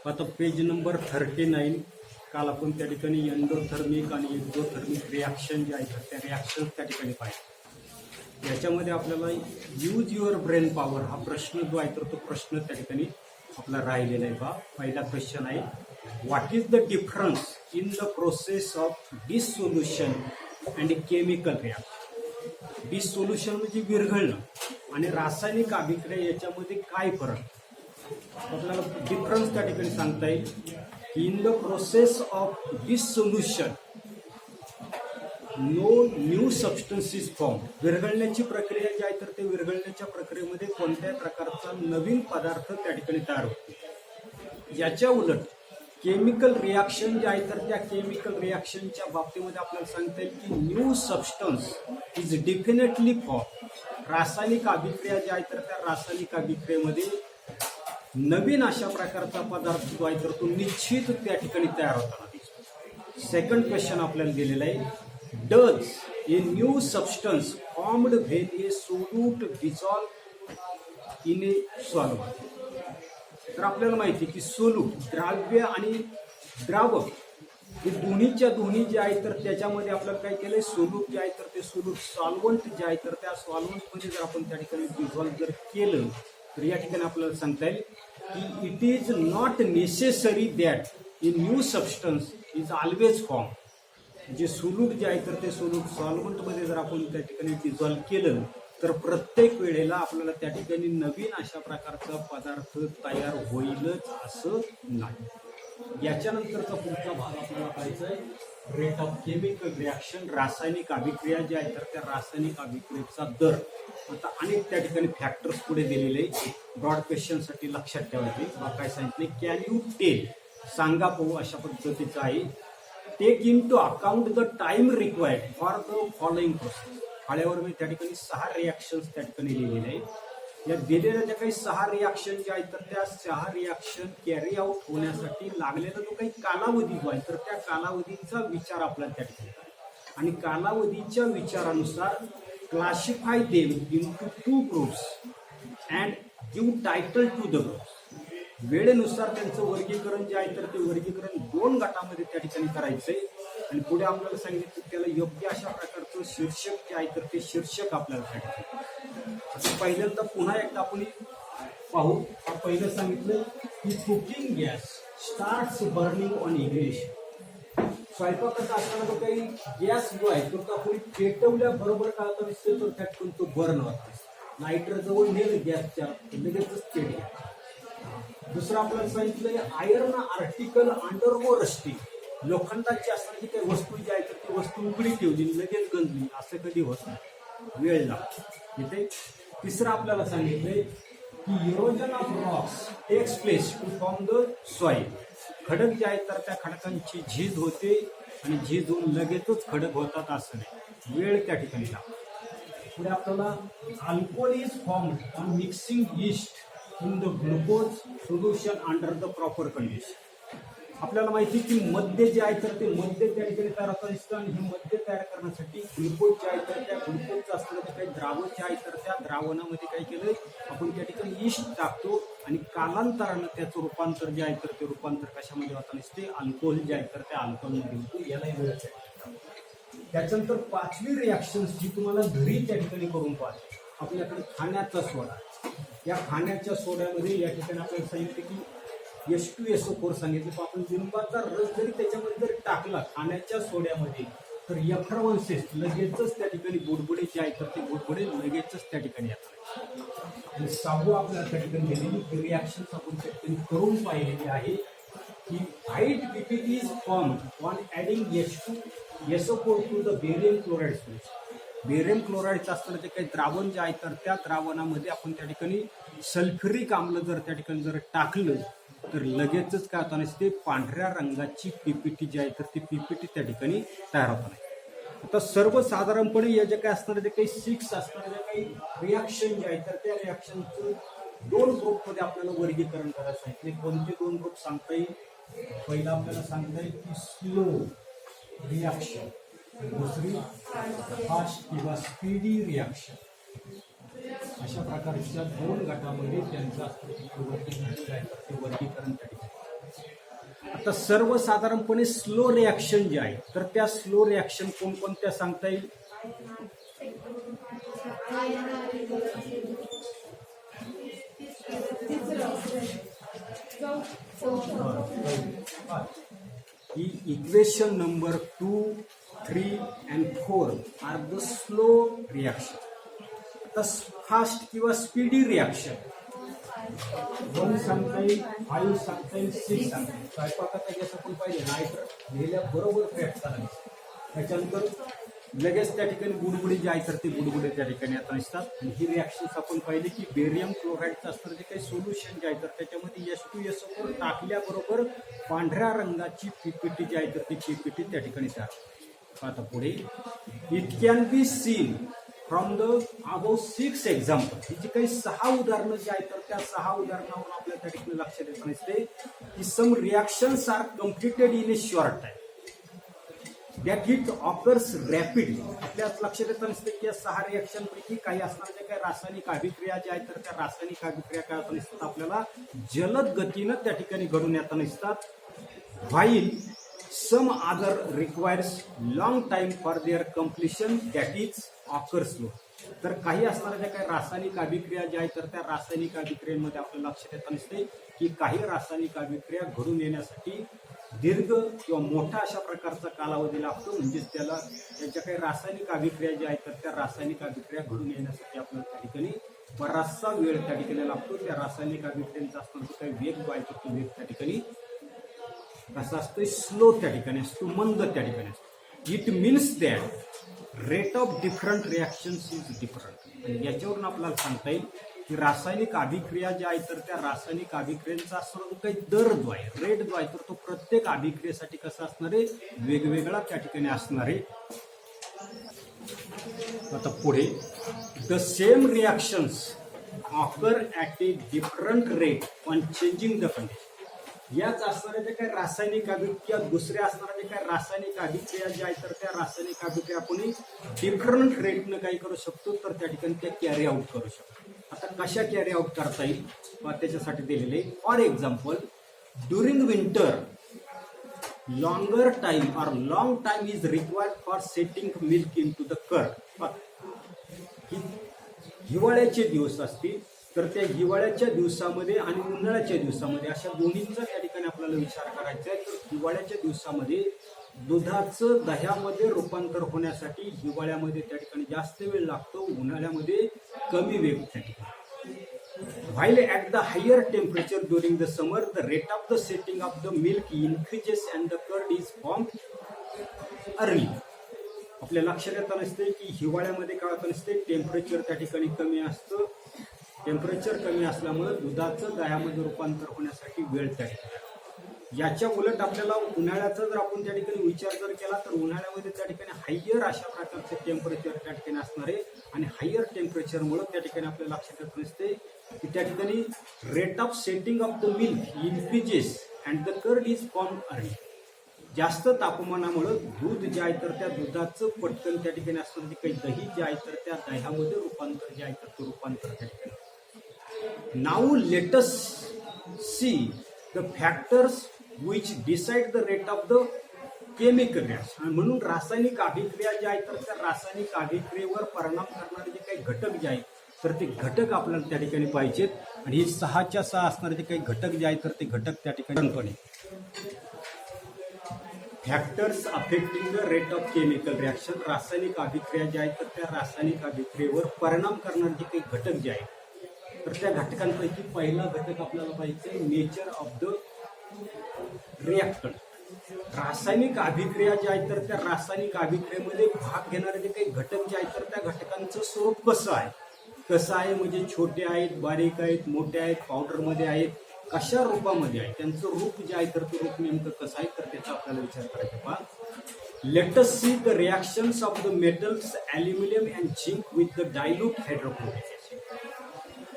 आता page number 39. काल आपण त्या ठिकाणी एंडोथर्मिक आणि एक्झोथर्मिक रिॲक्शन जे आहेत त्या रिॲक्शन त्या ठिकाणी पाहिजे. याच्यामध्ये आपल्याला यूज युअर ब्रेन पॉवर हा प्रश्न जो आहे तर तो प्रश्न त्या ठिकाणी आपला राहिलेला आहे. पहिला क्वेश्चन आहे, what is the difference in the process of dissolution and chemical reaction. Dissolution म्हणजे विरघळणं आणि रासायनिक अभिक्रिया याच्यामध्ये काय फरक. आपल्याला डिफरन्स त्या ठिकाणी सांगता येईल. In the process of dissolution no new substance form. विरघळण्याची प्रक्रिया जी आहे तर ते विरघळण्याच्या प्रक्रियेमध्ये कोणत्याही प्रकारचा नवीन पदार्थ त्या ठिकाणी तयार होतो. याच्या उलट केमिकल रिॲक्शन जे आहे तर त्या केमिकल रिॲक्शनच्या बाबतीमध्ये आपल्याला सांगता येईल की new substance is definitely form. रासायनिक अभिक्रिया जी आहे तर त्या रासायनिक अभिक्रियेमध्ये नवीन अशा प्रकारचा पदार्थ जो आहे तर तो निश्चित त्या ठिकाणी तयार होताना दिसतो. सेकंड क्वेश्चन आपल्याला दिलेला आहे, does a new substance formed when A solute dissolve in A solvent. तर आपल्याला माहिती की सोल्यूट द्राव्य आणि द्रावक हे दोन्ही जे आहे तर त्याच्यामध्ये आपल्याला काय केलंय, सोल्यूट जे आहे तर ते सोल्यूट सॉल्व्हंट जे आहे तर त्या सॉल्व्हंटमध्ये जर आपण त्या ठिकाणी डिझॉल्व्ह जर केलं तर या ठिकाणी आपल्याला सांगता येईल की it is not necessary that a new substance is always form. जे सोल्यूट जे आहे तर ते सोल्यूट सॉल्व्हंटमध्ये जर आपण त्या ठिकाणी डिझॉल्व्ह केलं तर प्रत्येक वेळेला आपल्याला त्या ठिकाणी नवीन अशा प्रकारचा पदार्थ तयार होईलच असं नाही. याच्यानंतरचा पुढचा भाग आपल्याला पाहायचा आहे, रेट ऑफ केमिकल रिॲक्शन. रासायनिक अभिक्रिया जी आहे तर त्या रासायनिक अभिक्रियेचा दर. आता अनेक त्या ठिकाणी फॅक्टर्स पुढे दिलेले ब्रॉड क्वेश्चनसाठी लक्षात ठेवायचे. काय सांगितले, कॅन यू टेल, सांगा पाहू अशा पद्धतीचं आहे. Take into account the time required for the following process. फाळ्यावर मी त्या ठिकाणी 6 रिॲक्शन्स त्या ठिकाणी लिहिलेले आहेत. या दिलेल्या ज्या काही 6 रिॲक्शन ज्या आहेत तर त्या 6 रिॲक्शन कॅरी आउट होण्यासाठी लागलेला जो काही कालावधी जो आहे तर त्या कालावधीचा विचार आपल्याला त्या ठिकाणी करायचा. आणि कालावधीच्या विचारानुसार classify them into 2 groups and give title to the groups. वेळेनुसार त्यांचं वर्गीकरण जे आहे तर ते वर्गीकरण 2 गटामध्ये त्या ठिकाणी करायचंय. आणि पुढे आपल्याला सांगितलं त्याला योग्य अशा प्रकारचं शीर्षक जे आहे तर ते शीर्षक आपल्याला सांगितलं. आता पहिल्यांदा पुन्हा एकदा आपण पाहू. पहिलं सांगितलं की cooking gas starts burning on ignition. स्वयंपाकाचा असताना जो काही गॅस जो आहे तो आपण पेटवल्याबरोबर काय होता दिसतो तर त्यातून तो बर्न होता. लायटर जवळ नेलं गॅसच्या लगेचच पेटलं. दुसरं आपल्याला सांगितलंय आयर्न आर्टिकल अंडरगो रस्टिंग. लोखंडाची असणारी काही वस्तू जी आहे तर ती वस्तू उघडी ठेवली लगेच गंजली असं कधी होत नाही, वेळ लागतो इथे. तिसरं आपल्याला सांगितलंय की erosion of rocks takes place to form the soil. खडक जे आहेत तर त्या खडकांची झीज होते आणि झीज होऊन लगेचच खडक होतात असं नाही, वेळ त्या ठिकाणी लागतो. पुढे आपल्याला alcohol is formed on mixing east in the glucose solution under the proper condition. आपल्याला माहिती की मद्य जे आहे तर ते मद्य त्या ठिकाणी तयार होतं दिसतं. आणि हे मद्य तयार करण्यासाठी ग्लुकोज जे आहे तर त्या ग्लुकोजचं असलेलं काही द्रावण जे आहे तर त्या द्रावणामध्ये काय केलं आपण त्या ठिकाणी ईस्ट टाकतो आणि कालांतरानं त्याचं रूपांतर जे आहे तर ते रूपांतर कशामध्ये होतं दिसते, अल्कोहोल जे आहे तर त्या अल्कोहोलमध्ये होतो. यालाही वेळ. त्याच्यानंतर 5वी रिॲक्शन जी तुम्हाला घरी त्या ठिकाणी करून पाहतो, आपल्याकडे खाण्याचा सोडा. या खाण्याच्या सोड्यामध्ये या ठिकाणी आपल्याला सांगितलं की H2SO4 सांगितलं. पण आपण लिंबाचा रस जरी त्याच्यामध्ये जर टाकला खाण्याच्या सोड्यामध्ये तर एफरवन्सेस लगेचच त्या ठिकाणी बुडबुडे जे आहेत तर ते बुडबुडे लगेचच त्या ठिकाणी येतात. आणि 6वं आपल्याला त्या ठिकाणी दिलेली रिॲक्शन आपण त्या ठिकाणी करून पाहिलेली आहे की white PPT is formed on adding H2SO4 to the barium chloride solution. Barium क्लोराईडचं असताना ते काही द्रावण जे आहे तर त्या द्रावणामध्ये आपण त्या ठिकाणी सल्फ्युरिक आम्ल जर त्या ठिकाणी जर टाकलं तर लगेचच काय होतं नसते, पांढऱ्या रंगाची पीपीटी जी आहे तर ती पीपीटी त्या ठिकाणी तयार होत नाही. आता सर्वसाधारणपणे या जे काही असणारे जे काही 6 असणारे जे काही रिॲक्शन जे आहे तर त्या रिॲक्शनचं 2 ग्रुपमध्ये आपल्याला वर्गीकरण करायचं सांगितले. कोणते 2 ग्रुप सांगता येईल. पहिला आपल्याला सांगता येईल की स्लो रिॲक्शन, दुसरी फास्ट किंवा स्पीडी रिॲक्शन. अशा प्रकारच्या 2 गटामध्ये त्यांचं वर्गीकरण त्या ठिकाणी आता सर्वसाधारणपणे स्लो रिॲक्शन जे आहे तर त्या स्लो रिॲक्शन कोणकोणत्या सांगता येईल? Equation number 2, 3 and 4 are the slow reaction. आता फास्ट किंवा स्पीडी रिॲक्शन 1 सांगता येईल, 5 सांगता येईल, 6 सांगता येईल. स्वयंपाकाचा गॅस आपण पाहिजे नायट्र लिहिल्याबरोबर क्रॅक झाला. त्याच्यानंतर लगेच त्या ठिकाणी बुडबुडी जे आहे तर ते बुडबुडे त्या ठिकाणी आता असतात. आणि ही रिॲक्शन्स आपण पाहिली की बेरियम क्लोराईडचं असतं जे काही सोल्युशन जे आहे तर त्याच्यामध्ये H2SO4 टाकल्याबरोबर पांढऱ्या रंगाची पीपीटी जी आहे तर ती पीपीटी त्या ठिकाणी तयार. आता पुढे it can be seen from the about 6 example. ही जी काही 6 उदाहरणं जी आहेत तर त्या 6 उदाहरणावरून आपल्या त्या ठिकाणी लक्षात येत नसते की some reactions are completed in a short time that it occurs rapidly. आपल्या लक्षात येत नसते की या 6 रिॲक्शन पैकी काही असणाऱ्या काही रासायनिक अभिक्रिया ज्या आहेत तर त्या रासायनिक अभिक्रिया काय होत नसतात आपल्याला जलद गतीनं त्या ठिकाणी घडून येत नसतात. While some other requires long time for their completion that is occur slow. तर काही असणाऱ्या ज्या काही रासायनिक अभिक्रिया ज्या आहेत तर त्या रासायनिक अभिक्रियांमध्ये आपल्याला लक्षात येत नसते की काही रासायनिक अभिक्रिया घडून येण्यासाठी दीर्घ किंवा मोठा अशा प्रकारचा कालावधी लागतो. म्हणजेच त्याला त्याच्या काही रासायनिक अभिक्रिया ज्या आहेत तर त्या रासायनिक अभिक्रिया घडून येण्यासाठी आपल्याला त्या ठिकाणी बराचसा वेळ त्या ठिकाणी लागतो. त्या रासायनिक अभिक्रियांचा असताना काही वेग जो आहे तो वेग त्या ठिकाणी कसा असतो स्लो त्या ठिकाणी असतो, मंद त्या ठिकाणी असतो. It means that rate of different reactions is different. आणि याच्यावरून आपल्याला सांगता येईल की रासायनिक अभिक्रिया ज्या आहेत तर त्या रासायनिक अभिक्रियांचा असणारा जो काही दर जो आहे रेट जो आहे तर तो प्रत्येक अभिक्रियेसाठी कसा असणार आहे वेगवेगळा त्या ठिकाणी असणार आहे. आता पुढे the same reactions occur at a different rate on changing the condition. याच असणाऱ्या ज्या काही रासायनिक अभिक्रिया दुसऱ्या असणाऱ्या ज्या काही रासायनिक अभिक्रिया ज्या आहेत तर त्या रासायनिक अभिक्रिया आपण डिफरंट रेटनं काही करू शकतो तर त्या ठिकाणी त्या कॅरी आउट करू शकतो. आता कशा कॅरी आउट करता येईल त्याच्यासाठी दिलेले for example during winter longer time और long time is required for setting milk into the curd. हिवाळ्याचे दिवस असतील तर त्या हिवाळ्याच्या दिवसामध्ये आणि उन्हाळ्याच्या दिवसामध्ये अशा दोन्हींचा त्या ठिकाणी आपल्याला विचार करायचा आहे. तर हिवाळ्याच्या दिवसामध्ये दुधाचं दह्यामध्ये रूपांतर होण्यासाठी हिवाळ्यामध्ये त्या ठिकाणी जास्त वेळ लागतो, उन्हाळ्यामध्ये कमी वेळ त्या ठिकाणी. While at the higher temperature during the summer the rate of the setting of the milk increases and the curd is formed early. आपल्या लक्षात येत नसते की हिवाळ्यामध्ये काय होत नसते टेम्परेचर त्या ठिकाणी कमी असतं. टेम्परेचर कमी असल्यामुळे दुधाचं दह्यामध्ये रूपांतर होण्यासाठी वेळ त्या ठिकाणी. याच्या उलट आपल्याला उन्हाळ्याचा जर आपण त्या ठिकाणी विचार जर केला तर उन्हाळ्यामध्ये त्या ठिकाणी हायर अशा प्रकारचे टेम्परेचर त्या ठिकाणी असणार आहे आणि हायर टेम्परेचरमुळे त्या ठिकाणी आपल्याला लक्षात येत नसते की त्या ठिकाणी rate of setting of the milk increases and the curd is form early. जास्त तापमानामुळे दूध जे आहे तर त्या दुधाचं पटकन त्या ठिकाणी असणार जे काही दही जे आहे तर त्या दह्यामध्ये रूपांतर जे आहे तर ते रूपांतर त्या ठिकाणी. Now let us see the factors which decide the rate of the chemical reaction. म्हणून रासायनिक अभिक्रिया ज्या आहेत तर त्या रासायनिक अभिक्रियेवर परिणाम करणारे जे काही घटक जे आहेत तर ते घटक आपल्याला त्या ठिकाणी पाहिजेत. आणि हे 6च्या 6 असणारे जे काही घटक जे आहेत तर ते घटक त्या ठिकाणी factors affecting the rate of chemical reaction. रासायनिक अभिक्रिया ज्या आहेत तर त्या रासायनिक अभिक्रियेवर परिणाम करणारे जे काही घटक जे आहेत तर त्या घटकांपैकी पहिला घटक आपल्याला पाहिजे नेचर ऑफ द रिॲक्टंट. रासायनिक अभिक्रिया ज्या आहेत तर त्या रासायनिक अभिक्रियेमध्ये भाग घेणारे जे काही घटक जे आहेत तर त्या घटकांचं स्वरूप कसं आहे म्हणजे छोटे आहेत, बारीक आहेत, मोठे आहेत, पावडरमध्ये आहेत, कशा रूपामध्ये आहे, त्यांचं रूप जे आहे तर ते रूप नेमकं कसं आहे तर त्याचा आपल्याला विचार करायचा. पहा, let us see the reactions of the metals aluminium and zinc with the dilute hydrochloric acid.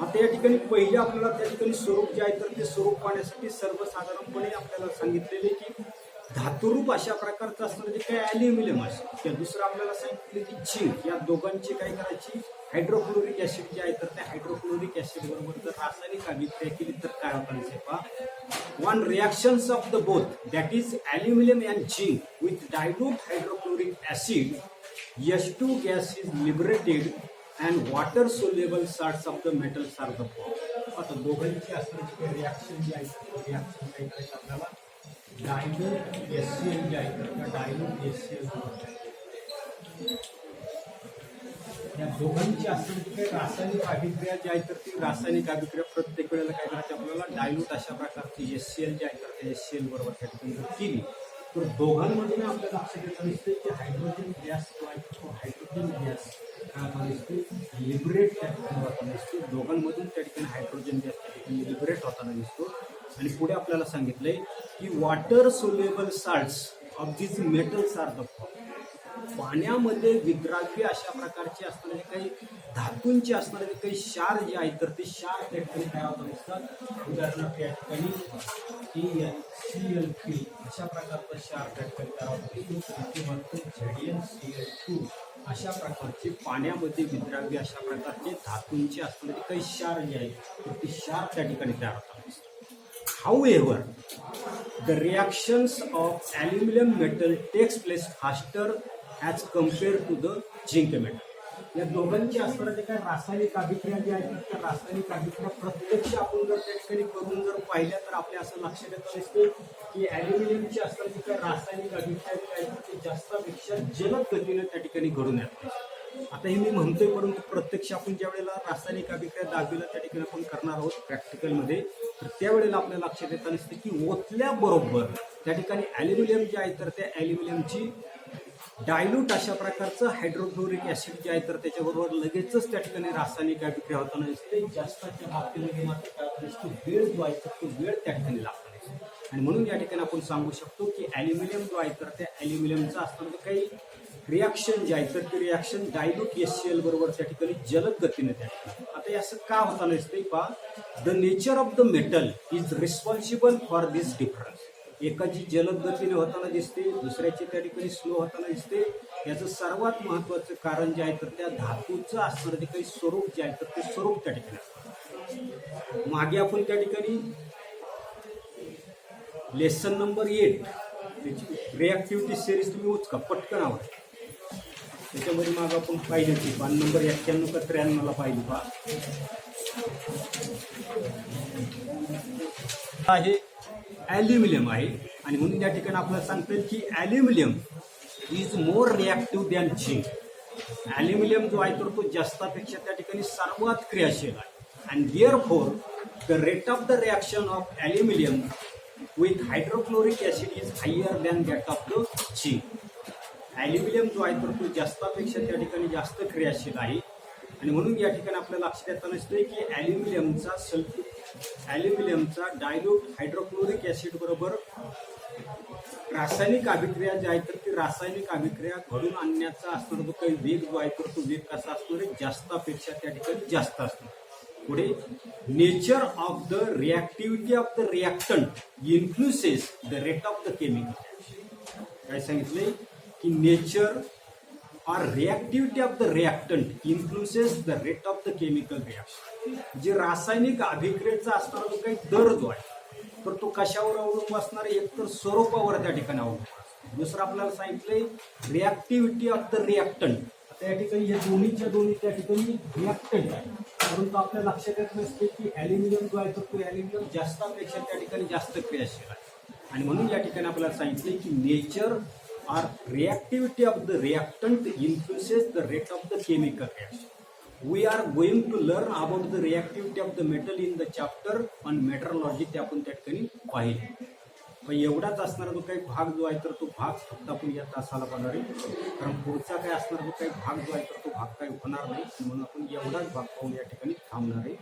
आता या ठिकाणी पहिले आपल्याला त्या ठिकाणी स्वरूप जे आहे तर ते स्वरूप पाहण्यासाठी सर्वसाधारणपणे आपल्याला सांगितलेले की धातुरूप अशा प्रकारचं असणारं जे काही ॲल्युमिनियम असेल त्या दुसरं आपल्याला सांगितले की झिंक, या दोघांची काय करायची हायड्रोक्लोरिक ऍसिड जे आहे तर त्या हायड्रोक्लोरिक ऍसिड बरोबर जर रासायनिक अभिक्रिया केली तर काय होतं पहा, one reactions of the both, that is aluminum and zinc with dilute hydrochloric acid, H2 gas is liberated and water soluble salts of the metals are the formed. आता दोघांची असणारी रिॲक्शन जी आहे रिॲक्शन काय करायचं आपल्याला डायल्यूट HCl जे आहे तर डायल्यूट HCl या दोघांची असणारी काही रासायनिक अभिक्रिया जी आहे तर ती रासायनिक अभिक्रिया प्रत्येक वेळेला काय करायची आपल्याला डायल्यूट अशा प्रकारची HCl जे आहे तर ते HCl बरोबर त्या ठिकाणी जर केली तर दोघांमध्ये आपल्याला लक्षात येतं दिसते की हायड्रोजन गॅस जो आहे तो हायड्रोजन गॅस काय दिसते लिबरेट त्या ठिकाणी होताना दिसतो दोघांमधून त्या ठिकाणी हायड्रोजन गॅस त्या ठिकाणी लिबरेट होताना दिसतो आणि पुढे आपल्याला सांगितलंय की water soluble salts of this metals are the पाण्यामध्ये विद्राव्य अशा प्रकारचे असणारे काही धातूंचे असणारे काही क्षार जे आहेत तर ते क्षार त्या ठिकाणी काय होतात असतात उदाहरणार्थ या ठिकाणी ClCl3 अशा प्रकारचा क्षार त्या ठिकाणी तयार होतो ZnCl2 अशा प्रकारचे पाण्यामध्ये विद्राव्य अशा प्रकारचे धातूंचे असणारे काही क्षार जे आहेत तर ते क्षार त्या ठिकाणी तयार होतात. However, the reactions of aluminum metal takes place faster as compared to the zinc metal. या दोघांची असणारे काय रासायनिक अभिक्रिया जी आहेत त्या रासायनिक अभिक्रिया प्रत्यक्ष आपण जर त्या ठिकाणी करून जर पाहिल्या तर आपल्या असं लक्षात येतं दिसते की ॲल्युमिनियमची असणारी काय रासायनिक अभिक्रिया जी आहेत ते जास्तापेक्षा जलद गतीने त्या ठिकाणी घडून येतात. आता हे मी म्हणतोय परंतु प्रत्यक्ष आपण ज्या वेळेला रासायनिक अभिक्रिया दहावीला त्या ठिकाणी आपण करणार आहोत प्रॅक्टिकलमध्ये तर त्यावेळेला आपल्या लक्षात येतं दिसते की ओतल्याबरोबर त्या ठिकाणी ॲल्युमिनियम जे आहे तर त्या ॲल्युमिनियमची डायल्यूट अशा प्रकारचं हायड्रोक्लोरिक ऍसिड जे आहे तर त्याच्याबरोबर लगेचच त्या ठिकाणी रासायनिक अभिक्रिया होताना दिसते जास्तच्या बाबतीमध्ये मात्र काय दिसतो वेळ जो आहे तर तो वेळ त्या ठिकाणी लागतो आणि म्हणून या ठिकाणी आपण सांगू शकतो की ॲल्युमिनियम जो आहे तर त्या ॲल्युमिनियमचा असणारं काही रिॲक्शन जे आहे तर ती रिॲक्शन डायल्यूट HCl बरोबर त्या ठिकाणी जलद गतीने त्या ठिकाणी आता असं का होताना दिसते पहा the nature of the metal is responsible for this difference. एकाची जलद गतीने होताना दिसते दुसऱ्याची त्या ठिकाणी स्लो होताना दिसते. याचं सर्वात महत्वाचं कारण जे आहे तर त्या धातूचं असणारं जे काही स्वरूप जे आहे तर ते स्वरूप त्या ठिकाणी असतं. मागे आपण त्या ठिकाणी लेसन नंबर 8 रिॲक्टिव्हिटी सिरीज तुम्ही उचका पटकन आवाज त्याच्यामध्ये माग आपण पाहिजे की पान नंबर 91 का 93 ला पाहिली पहा आहे ॲल्युमिनियम आहे आणि म्हणून या ठिकाणी आपल्याला सांगता येईल की aluminium is more reactive than zinc. Aluminium जो आहे तर तो जास्तापेक्षा त्या ठिकाणी सर्वात क्रियाशील आहे and therefore the rate of the reaction of aluminium with hydrochloric acid is higher than that of the zinc. Aluminium जो आहे तर तो जास्तापेक्षा त्या ठिकाणी जास्त क्रियाशील आहे आणि म्हणून या ठिकाणी आपल्याला लक्षात येताना दिसतंय की ॲल्युमिनियमचा डायल्यूट हायड्रोक्लोरिक ऍसिड बरोबर रासायनिक अभिक्रिया जी आहे तर ती रासायनिक अभिक्रिया घडून आणण्याचा असणारा जो काही वेग जो आहे तर तो वेग कसा असणार आहे जास्तापेक्षा त्या ठिकाणी जास्त असणार. पुढे nature of the reactivity of the reactant influences the rate of the chemical. काय सांगितले की नेचर और reactivity of the reactant influences the rate of the chemical reaction. जे रासायनिक अभिक्रियेचा असणारा जो काही दर जो आहे तर तो कशावर अवलंबून असणार आहे एक तर स्वरूपावर त्या ठिकाणी अवलंबून. दुसरं आपल्याला सांगितलंय रिॲक्टिव्हिटी ऑफ द रिॲक्टंट. त्या ठिकाणी या दोन्ही त्या ठिकाणी रिॲक्टंट आहे परंतु आपल्या लक्षात येत नसते की ॲल्युमिनियम जो आहे तर तो ॲल्युमिनियम जास्तापेक्षा त्या ठिकाणी जास्त क्रियाशील आहे आणि म्हणून या ठिकाणी आपल्याला सांगितले की नेचर और reactivity of the reactant influences the rate of the chemical reaction. We are going to learn about the reactivity of the metal in the chapter on metallurgy ते आपण त्या ठिकाणी पाहिले. पण एवढाच असणारा जो काही भाग जो आहे तर तो भाग फक्त आपण या तासाला पाहणार आहे कारण पुढचा काय असणार जो काही भाग जो आहे तर तो भाग काही होणार नाही म्हणून आपण एवढाच भाग पाहून या ठिकाणी थांबणार आहे.